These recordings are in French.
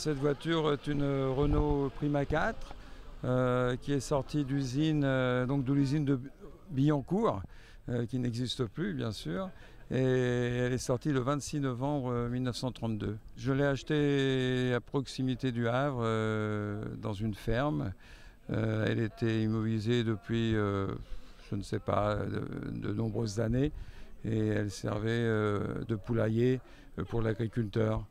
Cette voiture est une Renault Prima 4 qui est sortie d'usine, donc de l'usine de Billancourt, qui n'existe plus bien sûr. Et elle est sortie le 26 novembre 1932. Je l'ai achetée à proximité du Havre, dans une ferme. Elle était immobilisée depuis, je ne sais pas, de nombreuses années. Et elle servait de poulailler pour l'agriculteur.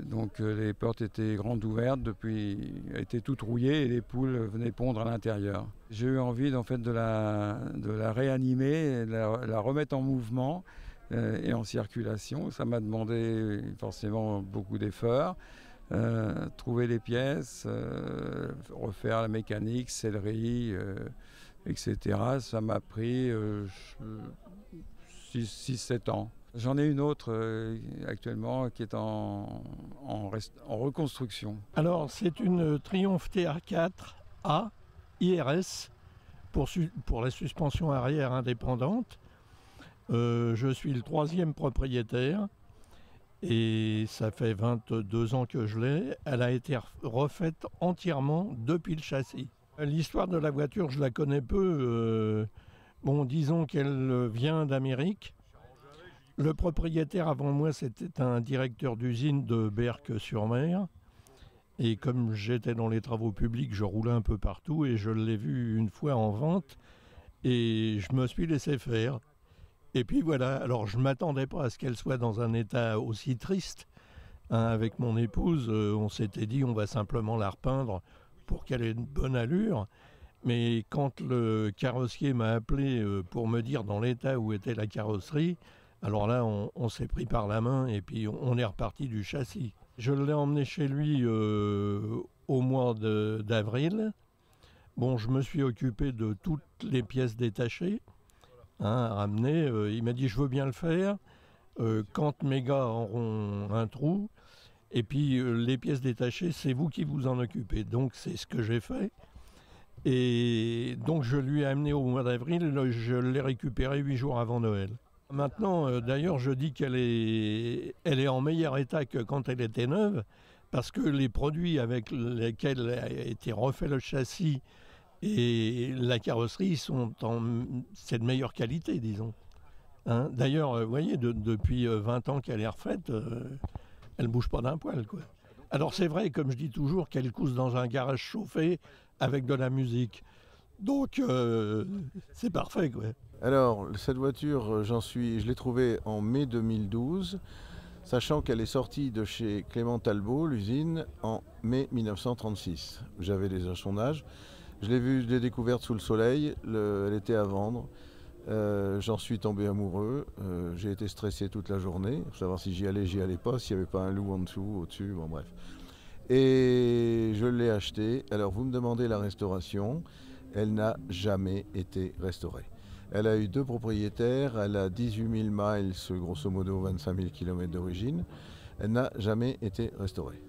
Donc les portes étaient grandes ouvertes, étaient toutes rouillées et les poules venaient pondre à l'intérieur. J'ai eu envie en fait, de la réanimer, de la remettre en mouvement et en circulation. Ça m'a demandé forcément beaucoup d'efforts. Trouver les pièces, refaire la mécanique, sellerie, etc. Ça m'a pris 6-7 ans. J'en ai une autre actuellement qui est en reconstruction. Alors c'est une Triumph TR4A IRS pour la suspension arrière indépendante. Je suis le 3e propriétaire et ça fait 22 ans que je l'ai. Elle a été refaite entièrement depuis le châssis. L'histoire de la voiture, je la connais peu. Bon, disons qu'elle vient d'Amérique. Le propriétaire avant moi, c'était un directeur d'usine de Berck-sur-Mer. Et comme j'étais dans les travaux publics, je roulais un peu partout et je l'ai vu une fois en vente et je me suis laissé faire. Et puis voilà, alors je ne m'attendais pas à ce qu'elle soit dans un état aussi triste. Avec mon épouse, on s'était dit on va simplement la repeindre pour qu'elle ait une bonne allure. Mais quand le carrossier m'a appelé pour me dire dans l'état où était la carrosserie, alors là, on s'est pris par la main et puis on est reparti du châssis. Je l'ai emmené chez lui au mois d'avril. Bon, je me suis occupé de toutes les pièces détachées, à ramener. Il m'a dit, je veux bien le faire quand mes gars auront un trou. Et puis, les pièces détachées, c'est vous qui vous en occupez. Donc, c'est ce que j'ai fait. Et donc, je lui ai amené au mois d'avril. Je l'ai récupéré 8 jours avant Noël. Maintenant, d'ailleurs, je dis qu'elle est en meilleur état que quand elle était neuve, parce que les produits avec lesquels a été refait le châssis et la carrosserie c'est de meilleure qualité, disons. Hein, d'ailleurs, vous voyez, depuis 20 ans qu'elle est refaite, elle ne bouge pas d'un poil, quoi. Alors c'est vrai, comme je dis toujours, qu'elle couse dans un garage chauffé avec de la musique. Donc, c'est parfait, quoi. Alors, cette voiture, je l'ai trouvée en mai 2012, sachant qu'elle est sortie de chez Clément Talbot, l'usine, en mai 1936. J'avais déjà son âge. Je l'ai découverte sous le soleil, elle était à vendre. J'en suis tombé amoureux. J'ai été stressé toute la journée, pour savoir si j'y allais pas, s'il n'y avait pas un loup en dessous, au-dessus, bon bref. Et je l'ai achetée. Alors, vous me demandez la restauration. Elle n'a jamais été restaurée. Elle a eu 2 propriétaires, elle a 18 000 miles, grosso modo 25 000 km d'origine. Elle n'a jamais été restaurée.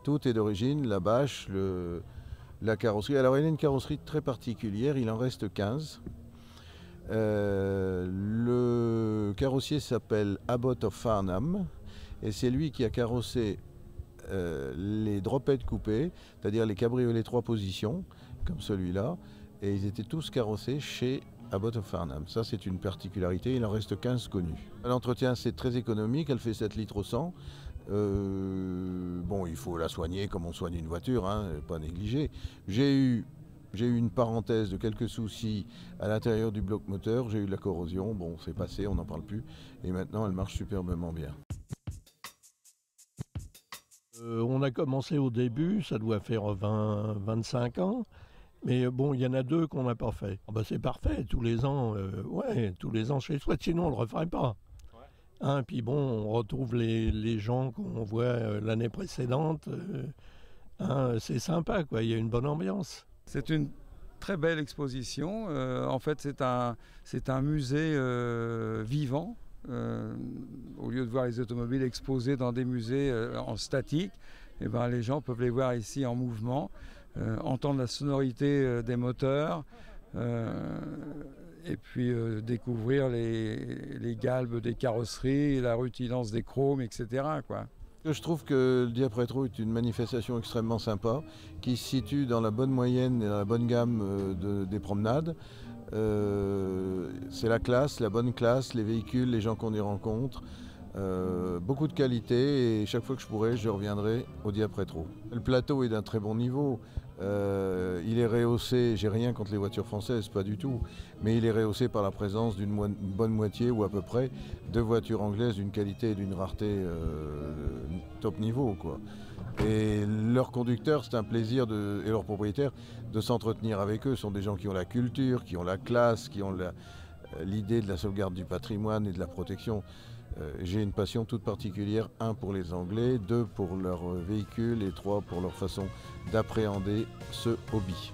Tout est d'origine, la bâche, la carrosserie. Alors elle a une carrosserie très particulière, il en reste 15. Le carrossier s'appelle Abbott of Farnham et c'est lui qui a carrossé les dropettes coupées, c'est-à-dire les cabriolets 3 positions, comme celui-là, et ils étaient tous carrossés chez Abbott of Farnham. Ça, c'est une particularité, il en reste 15 connus. L'entretien, c'est très économique, elle fait 7 litres au 100. Bon, il faut la soigner comme on soigne une voiture, hein, pas négliger. J'ai eu une parenthèse de quelques soucis à l'intérieur du bloc moteur, j'ai eu de la corrosion, bon, c'est passé, on n'en parle plus, et maintenant, elle marche superbement bien. On a commencé au début, ça doit faire 25 ans. Mais bon, il y en a 2 qu'on n'a pas fait. Oh ben c'est parfait, tous les ans, tous les ans chez soi, sinon on ne le referait pas. Hein, puis bon, on retrouve les gens qu'on voit l'année précédente. Hein, c'est sympa, quoi, il y a une bonne ambiance. C'est une très belle exposition. En fait, c'est un musée vivant. Au lieu de voir les automobiles exposées dans des musées en statique, eh ben, les gens peuvent les voir ici en mouvement, entendre la sonorité des moteurs et puis découvrir les galbes des carrosseries, la rutilance des chromes, etc., quoi. Je trouve que le Dieppe Rétro est une manifestation extrêmement sympa, qui se situe dans la bonne moyenne et dans la bonne gamme des promenades. C'est la classe, la bonne classe, les véhicules, les gens qu'on y rencontre. Beaucoup de qualité et chaque fois que je pourrai, je reviendrai au Dieppe Rétro. Le plateau est d'un très bon niveau. Il est rehaussé, j'ai rien contre les voitures françaises, pas du tout, mais il est rehaussé par la présence d'une bonne moitié ou à peu près de voitures anglaises d'une qualité et d'une rareté top niveau, quoi. Et leurs conducteurs, c'est un plaisir, et leurs propriétaires, de s'entretenir avec eux. Ce sont des gens qui ont la culture, qui ont la classe, qui ont l'idée de la sauvegarde du patrimoine et de la protection. J'ai une passion toute particulière, 1 pour les Anglais, 2 pour leurs véhicules et 3 pour leur façon d'appréhender ce hobby.